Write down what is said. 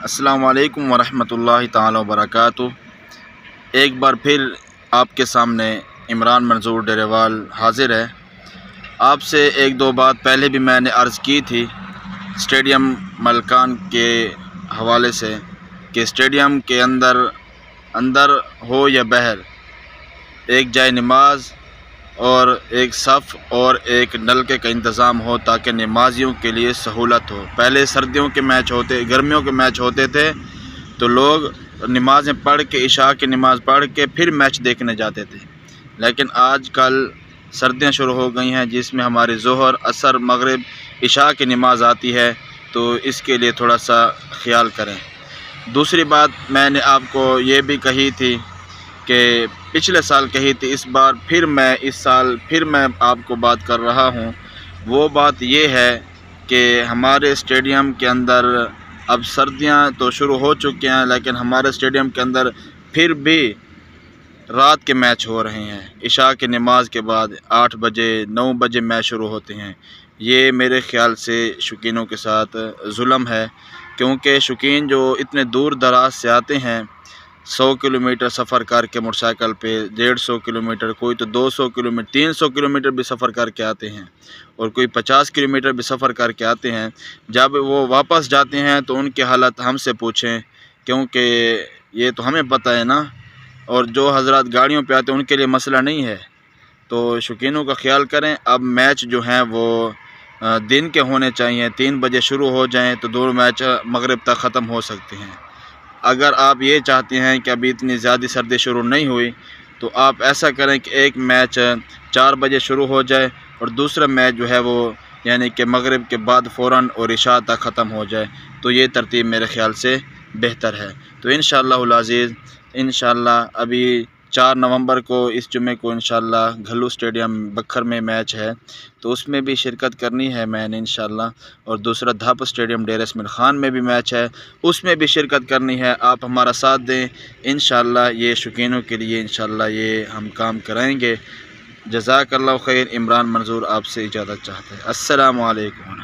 अस्सलाम वालेकुम वरहमतुल्लाहि ताला वबरकातुहू। एक बार फिर आपके सामने इमरान मंजूर डेरेवाल हाज़िर है। आपसे एक दो बात पहले भी मैंने अर्ज़ की थी स्टेडियम मलकान के हवाले से कि स्टेडियम के अंदर हो या बाहर एक जाए नमाज और एक सफ़ और एक नलके का इंतज़ाम हो ताकि नमाजियों के लिए सहूलत हो। पहले सर्दियों के मैच होते, गर्मियों के मैच होते थे तो लोग नमाज़ें पढ़ के, इशा की नमाज़ पढ़ के फिर मैच देखने जाते थे, लेकिन आजकल सर्दियां शुरू हो गई हैं जिसमें हमारी ज़ोहर, असर, मगरिब, इशा की नमाज़ आती है, तो इसके लिए थोड़ा सा ख्याल करें। दूसरी बात मैंने आपको ये भी कही थी कि पिछले साल कही थी, इस साल फिर मैं आपको बात कर रहा हूँ। वो बात ये है कि हमारे स्टेडियम के अंदर अब सर्दियाँ तो शुरू हो चुकी हैं, लेकिन हमारे स्टेडियम के अंदर फिर भी रात के मैच हो रहे हैं। इशा की नमाज के बाद 8 बजे 9 बजे मैच शुरू होते हैं। ये मेरे ख़्याल से शौकीनों के साथ जुल्म है, क्योंकि शौकीन जो इतने दूर दराज से आते हैं, 100 किलोमीटर सफ़र करके मोटरसाइकिल पे, 150 किलोमीटर, कोई तो 200 किलोमीटर, 300 किलोमीटर भी सफ़र करके आते हैं और कोई 50 किलोमीटर भी सफ़र करके आते हैं। जब वो वापस जाते हैं तो उनकी हालत हमसे पूछें, क्योंकि ये तो हमें पता है ना, और जो हजरात गाड़ियों पे आते हैं उनके लिए मसला नहीं है। तो शौकीनों का ख्याल करें। अब मैच जो हैं वो दिन के होने चाहिए, 3 बजे शुरू हो जाएँ तो 2 मैच मगरिब तक ख़त्म हो सकते हैं। अगर आप ये चाहते हैं कि अभी इतनी ज़्यादा सर्दी शुरू नहीं हुई तो आप ऐसा करें कि एक मैच 4 बजे शुरू हो जाए और दूसरा मैच जो है वो यानी कि मगरिब के बाद फ़ौरन और इशा तक ख़त्म हो जाए, तो ये तरतीब मेरे ख़्याल से बेहतर है। तो इंशाअल्लाहुल अज़ीज़, इंशाअल्लाह अभी 4 नवंबर को, इस जुम्मे को इंशाअल्लाह घल्लू स्टेडियम बखर में मैच है, तो उसमें भी शिरकत करनी है मैंने इंशाअल्लाह। और दूसरा धाप स्टेडियम डेर इस्माइल खान में भी मैच है, उसमें भी शिरकत करनी है। आप हमारा साथ दें इंशाअल्लाह, ये शौकीनों के लिए इंशाअल्लाह ये हम काम कराएँगे। जज़ाकल्लाहु खैर। इमरान मंजूर आपसे इजाज़त चाहते हैं। अस्सलामु अलैकुम।